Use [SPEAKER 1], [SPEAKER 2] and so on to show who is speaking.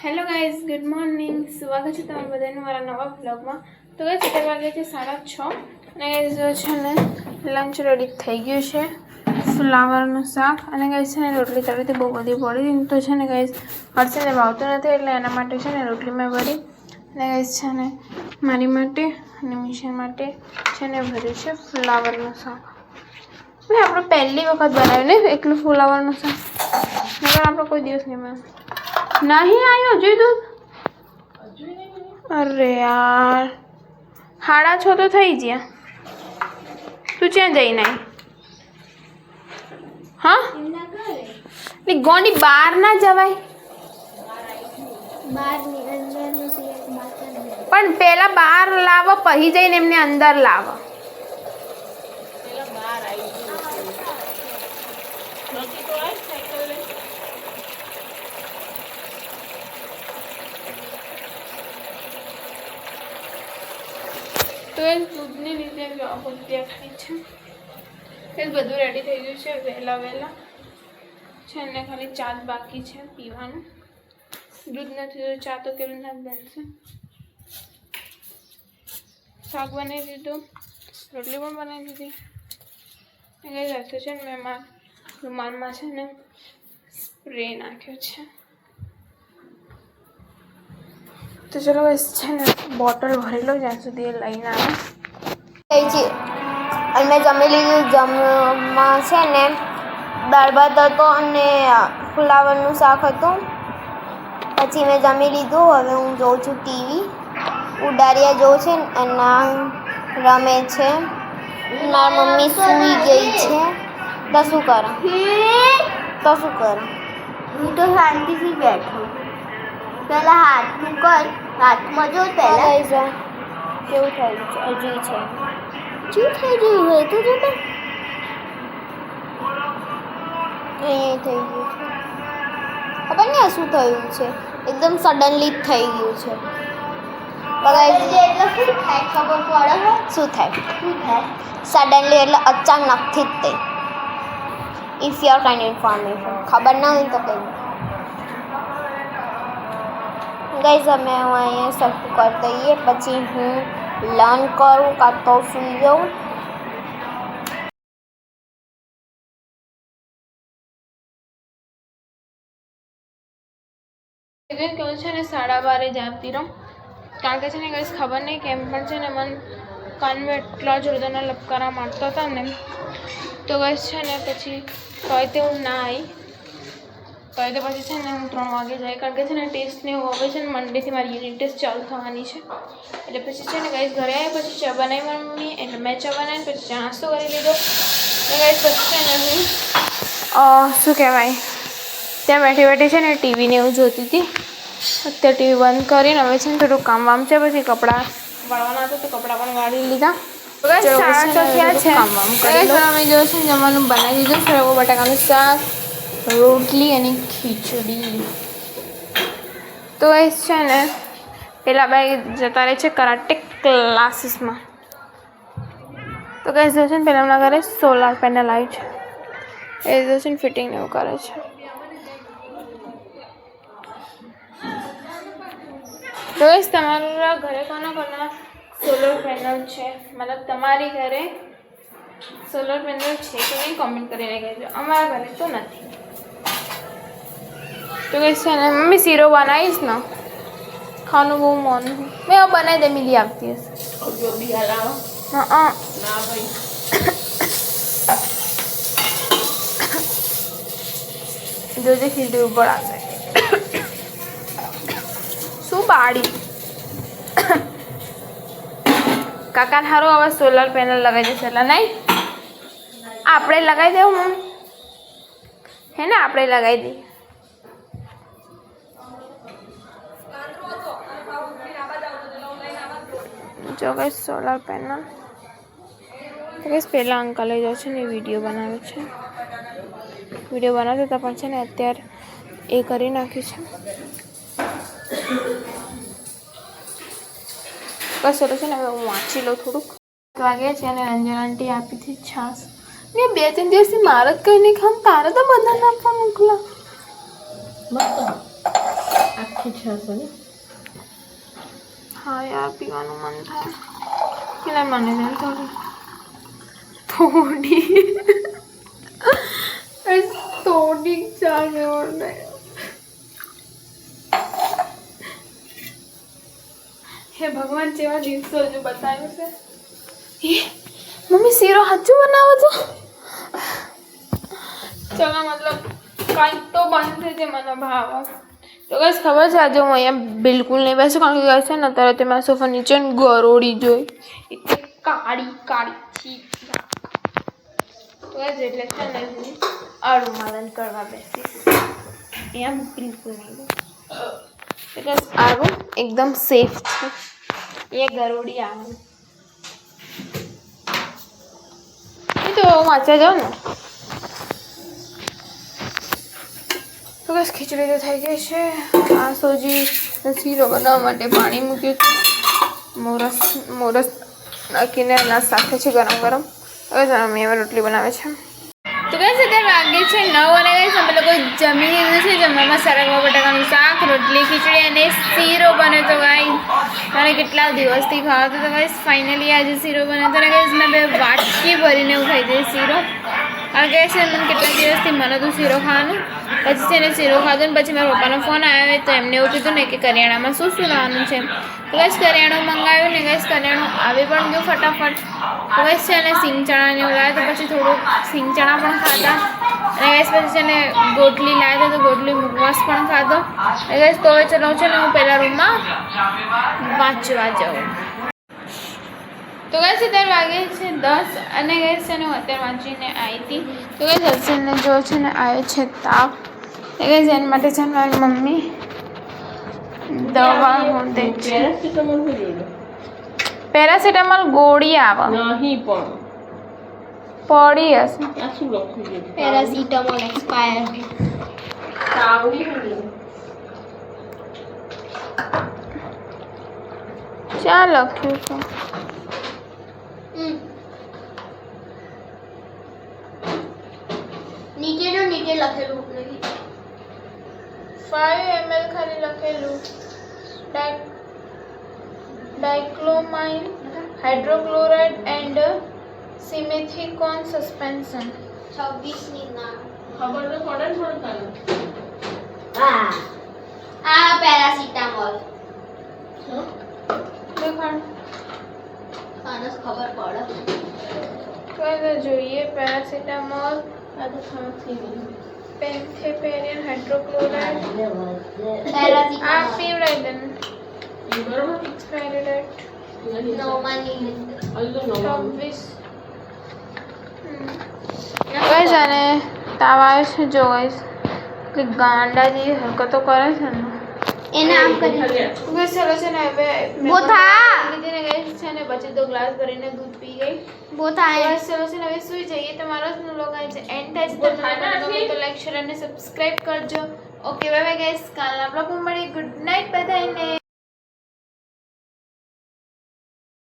[SPEAKER 1] Hello guys, good morning. સ્વાગત છે તમારા બધાનું મારા નવા બ્લોગમાં. તો ગાઈઝ અત્યારે વાગે છે 6:30 અને જો છે ને લંચ રેડી થઈ ગયું છે. ફ્લાવરનું શાક અને ગાઈઝ છે ને રોટલી તળીથી બહુ બધી પડી તો છે ને ગાઈઝ હર્ષને ભાવતું નથી એટલે એના માટે છે ને રોટલી મેં ભરી અને ગાઈઝ છે ને મારી માટે અને મિશન માટે છે ને ભર્યું છે ફ્લાવરનું શાક. ભાઈ આપણે પહેલી વખત બનાવ્યું ને એકલું ફ્લાવરનું શાક, નકર આપણે કોઈ દિવસ નહીં બનાવ્યું. नहीं आयो जी दूध. अरे यार 6:30 तो થઈ ગયા. તું ક્યાં જઈને આવી? હા એટલે ગોંડી બહાર ના જવાય. પણ પેલા બહાર લાવો પછી જઈને એમને અંદર લાવો. તો એ દૂધની લીધે ત્યાં ખાઈ છે. એ બધું રેડી થઈ ગયું છે. વહેલા છે ને ખાલી ચા જ બાકી છે પીવાનું. દૂધ નથી તો ચા તો કેવી રીતના બનશે. શાક બનાવી દીધું, રોટલી પણ બનાવી દીધી. એ રહેશે છે ને મેં રૂમાલમાં છે ને સ્પ્રે નાખ્યો છે. તો ચલો બસ છે ને બોટલ ભરી લો જ્યાં સુધી એ લઈને આવે.
[SPEAKER 2] અને મેં જમી લીધું. જમવામાં છે ને દાળ ભાત હતો અને ફુલાવરનું શાક હતું. પછી મેં જમી લીધું. હવે હું જોઉં છું ટીવી. ઉડારિયા જોઉં છે એના રમે છે. મારી મમ્મી સૂઈ ગઈ છે. તો શું કરું? હું તો શાંતિથી બેઠો. પહેલાં હાથનું કર. હાથમાં જો પહેલાં કેવું થયું છે. હજી છે શું થઈ ગયું હોય તો જો અહીંયા થઈ ગયું છે. ખબર નહીં શું થયું છે. એકદમ સડનલી જ થઈ ગયું છે. ખબર પડે શું થાય સડનલી એટલે અચાનકથી જ તે. ઇફ યોર કાઇન્ડ ઇન્ફોર્મેશન ખબર ના હોય તો કંઈ ગાઈઝ અમે હું અહીંયા સબ કરી દઈએ પછી હું લર્ન કરું કાં તો સૂઈ જાઉં.
[SPEAKER 1] છે ને 12:30 જાતી રહું કારણ કે છે ને કઈ ખબર નહીં કેમ પણ છે ને મન કાનમાં એટલા જોરદારના લપકારા મારતા હતા ને તો ગઈ છે ને પછી તોય તે હું ના આવી. તોય તો પછી છે ને હું 3 વાગે જાય કારણ કે છે ને ટેસ્ટને એવું હવે છે ને મંડેથી મારી યુનિટ ટેસ્ટ ચાલુ થવાની છે. એટલે પછી છે ને ગાઈસ ઘરે આવી પછી ચા બનાવી મારી મમ્મી એટલે મેં ચા બનાવીને પછી ચા નાસ્તો કરી લીધો. અને ગાઈસ પછી છે ને હું શું કહેવાય ત્યાં બેઠી છે ને ટીવીને એવું જોતી હતી. અત્યારે ટીવી બંધ કરીને હવે છે ને થોડું કામ વામ છે. પછી કપડાં વાળવાના હતા તો કપડાં પણ વાળી લીધા. અમે જો છે ને જમવાનું બનાવી દીધું. સરગવો બટાકાનું શાક, રોટલી અને ખીચડી. તો એ છે ને પેલા ભાઈ જતા રહે છે કરાટે ક્લાસીસમાં. તો ગાઈસ જો છે ને પેલા એમના ઘરે સોલાર પેનલ આવી છે. એ જો છે ને ફિટિંગ એવું કરે છે. તો ગાઈસ તમારા ઘરે કોના સોલર પેનલ છે, મતલબ તમારી ઘરે સોલર પેનલ છે કે નહીં કોમેન્ટ કરીને કહેજો. અમારા ઘરે તો નથી. તો ગાઈસ છે ને મમ્મી શીરો બનાવીશ ને ખાવાનું બહુ મન. મેં બનાવી દે મિલી આવતી હશે. હા જોજે ખીચડી ઉપર આવશે. શું બાળી કાકાને સારું હવે સોલર પેનલ લગાવી દેશે એટલે નહીં આપણે લગાવી દેવું મમ્મી હે ને આપણે લગાવી દઈએ. જો ગાઈસ સોલર પેનલ ગાઈસ પહેલાં અંકલે જો છે ને વિડીયો બનાવે છે. વિડીયો બનાવતા હતા પણ છે ને અત્યારે એ કરી નાખ્યું છે. બસ ચલો છે ને હવે હું વાંચી લઉં થોડુંક. વાગ્યા છે અને રંજન આંટી આપી હતી છાશ. મેં 2-3 દિવસથી મારે જ કંઈ નહીં ખાવાનું તારે તો બધાને આપવા મોકલા.
[SPEAKER 3] ઈચ્છા છે ને
[SPEAKER 1] હા યાર પીવાનું મન થાય કેટલા મને જાય થોડી થોડી ચાલે મને હે ભગવાન જેવા દિવસો હજુ બતાવ્યું છે મમ્મી શીરો સાચું બનાવો છો ચલો મતલબ કાંઈક તો બનશે જે મને ભાવે તો બસ ખબર છે આજે હું અહીંયા બિલકુલ નહીં બેસું કારણ કે છે ને અત્યારે તે મારા સોફા નીચે ગરોડી જોઈ એટલે કાળી કાળી છી તો બસ એટલે છે ને આડું માલન કરવા બેસીશ અહીંયા બિલકુલ નહીં બસ આડું એકદમ સેફ છે એ ગરોડી આવે તો વાંચવા જાઉં ને તો બસ ખીચડી તો થઈ ગઈ છે આ સોજી શીરો બનાવવા માટે પાણી મૂક્યું છે મોરસ નાખીને અનાજ સાથે છે ગરમ ગરમ હવે મમ્મી હવે રોટલી બનાવે છે તો કઈ અત્યારે વાગે છે 9 અને કઈ અમે લોકો જમી લીધું છે જમવામાં સરગવા બટાકાનું શાક રોટલી ખીચડી અને શીરો બને તો ગાઈ મારે કેટલા દિવસથી ખાવા તો ગાઈસ ફાઇનલી આજે શીરો બને તો ગાઈસ મેં બે વાટકી ભરીને હું ખાઈ જઈશ શીરો કારણ કે છે મને કેટલા દિવસથી મને તો શીરો ખાવાનું પછી છે ને શીરો ખાધું ને પછી મારા પપ્પાનો ફોન આવ્યો તો એમને એવું કીધું ને કે કરિયાણામાં શું શું લાવવાનું છે તો ગાઈસ કરિયાણું મંગાવ્યું ને ગાઈસ કરિયાણું આવી પણ ગયું ફટાફટ તો ગાઈસ છે ને સિંગ ચણા ને એવું લાવ્યા તો પછી થોડુંક સિંગ ચણા પણ ખાધા અને ગાઈસ પછી છે ને ગોટલી લાવ્યા તો ગોટલી મુખવાસ પણ ખાધો અને ગાઈસ તો હવે ચલો છે ને હું પહેલાં રૂમમાં વાંચવા જાઉં તો ગાઈસ અત્યારે વાગે છે 10 અને ગાઈસ છે ને હું અત્યારે વાંચીને આવી હતી તો ગાઈસ હર્ષલને જો છે ને આવ્યો છે તાવ તો ગાઈસ એના માટે છે ને મારી મમ્મી દવા હોતે છે પેરાસિટામોલ ગોળી આવે
[SPEAKER 3] નહીં પણ
[SPEAKER 1] પડી હશે
[SPEAKER 3] આ શું લખ્યું છે
[SPEAKER 2] પેરાસિટામોલ એક્સપાયર
[SPEAKER 3] તાવડી હતી
[SPEAKER 1] ક્યાં લખ્યું છે
[SPEAKER 2] નીચે લખેલું નથી
[SPEAKER 1] 5 ml ખાલી લખેલું ડાઇક્લોમાઇન હાઇડ્રોક્લોરાઇડ એન્ડ સિમેથિકોન સસ્પેન્શન
[SPEAKER 2] 26 ની ના
[SPEAKER 3] ખબર તો પડે ને થોડું તને
[SPEAKER 2] આ પેરાસિટામોલ
[SPEAKER 1] દેખાડ
[SPEAKER 2] આનસ ખબર પડે
[SPEAKER 1] કઈ જોઈએ પેરાસિટામોલ
[SPEAKER 3] આ તો ખાંસી નહીં
[SPEAKER 1] પેન્થેપેરિયન હાઇડ્રોક્લોરાઇડ આ
[SPEAKER 2] પેરાસિટામોલ
[SPEAKER 1] પીવડાવી દે
[SPEAKER 3] બરાબર
[SPEAKER 1] એક્સપાયરી ડેટ
[SPEAKER 3] નહીં
[SPEAKER 2] નોમાની
[SPEAKER 3] અલ્લો નો
[SPEAKER 1] 26 ગાઈસ આને તાવ આવે છે જો ગાઈસ કે ગાંડા જેવી હરકતો કરે છે ને
[SPEAKER 2] એને આમ કરી
[SPEAKER 1] ગાઈસ ચલો છે ને હવે
[SPEAKER 2] બોથા
[SPEAKER 1] લીધે ને ગાઈસ છે ને પછી તો ગ્લાસ ભરીને દૂધ પી ગઈ
[SPEAKER 2] બોથા
[SPEAKER 1] ગાઈસ ચલો છે ને હવે સુઈ જઈએ તમારો વ્લોગ આજે એન્ડ થાય છે તો ગમે તો લાઈક શેર અને સબસ્ક્રાઇબ કરજો ઓકે બાય બાય ગાઈસ કાલના વ્લોગમાં મળીએ ગુડ નાઇટ બધાને